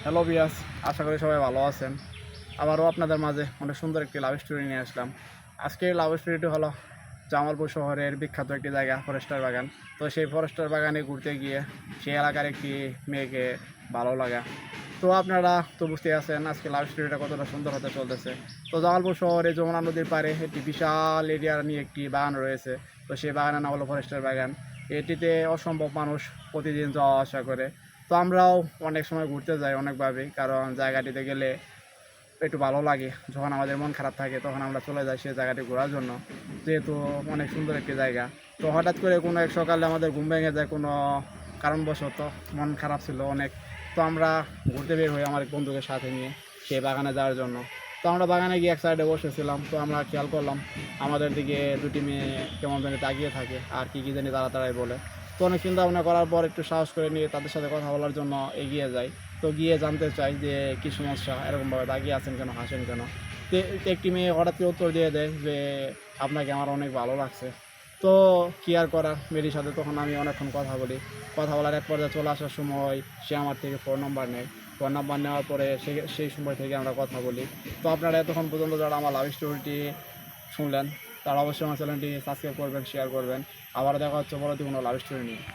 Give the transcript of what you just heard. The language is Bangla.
হ্যালো বিয়াস, আশা করি সবাই ভালো আছেন। আবারও আপনাদের মাঝে অনেক সুন্দর একটি লাভ স্টোরি নিয়ে আসলাম। আজকের লাভ স্টোরিটি হলো জামালপুর শহরের বিখ্যাত একটি জায়গা ফরেস্টার বাগান। তো সেই ফরেস্টার বাগানে ঘুরতে গিয়ে সেই এলাকার একটি মেয়েকে ভালো লাগা। তো আপনারা তো বুঝতেই আছেন আজকে লাভ স্টোরিটা কতটা সুন্দর হতে চলতেছে। তো জামালপুর শহরে যমুনা নদীর পাড়ে একটি বিশাল এরিয়া নিয়ে একটি বাগান রয়েছে। তো সেই বাগানের নাম হলো ফরেস্টার বাগান। এটিতে অসম্ভব মানুষ প্রতিদিন যাওয়া আসা করে। তো আমরাও অনেক সময় ঘুরতে যাই অনেকভাবেই, কারণ জায়গাটিতে গেলে একটু ভালো লাগে। যখন আমাদের মন খারাপ থাকে তখন আমরা চলে যাই সেই জায়গাটি ঘোরার জন্য, যেহেতু অনেক সুন্দর একটি জায়গা। তো হঠাৎ করে কোনো এক সকালে আমাদের ঘুম ভেঙে যায় কোনো কারণবশত, মন খারাপ ছিল অনেক। তো আমরা ঘুরতে বের হই আমার এক বন্ধুকে সাথে নিয়ে সেই বাগানে যাওয়ার জন্য। তো আমরা বাগানে গিয়ে এক সাইডে বসেছিলাম। তো আমরা খেয়াল করলাম আমাদের দিকে দুটি মেয়ে কেমন জানি তাকিয়ে থাকে আর কী কী জানি তাড়াতাড়ি বলে। তো অনেক চিন্তা ভাবনা করার পর একটু সাহস করে নিয়ে তাদের সাথে কথা বলার জন্য এগিয়ে যাই। তো গিয়ে জানতে চাই যে কী সমস্যা, এরকমভাবে তাকিয়ে আছেন কেন, হাসেন কেন। তো একটি মেয়ে হঠাৎ করে উত্তর দিয়ে দেয় যে আপনাকে আমার অনেক ভালো লাগছে। তো কী আর করার, মেয়েটির সাথে তখন আমি অনেকক্ষণ কথা বলি। কথা বলার এক পর্যায়ে চলে আসার সময় সে আমার থেকে ফোন নাম্বার নেয়। ফোন নাম্বার নেওয়ার পরে সেই সময় থেকে আমরা কথা বলি। তো আপনারা এতক্ষণ পর্যন্ত যারা আমার লাভ স্টোরিটি শুনলেন তারা অবশ্যই আমার চ্যানেলটি সাবস্ক্রাইব করবেন, শেয়ার করবেন। আবার দেখা হচ্ছে পরবর্তী কোনো লাভ স্টোরি নিয়ে।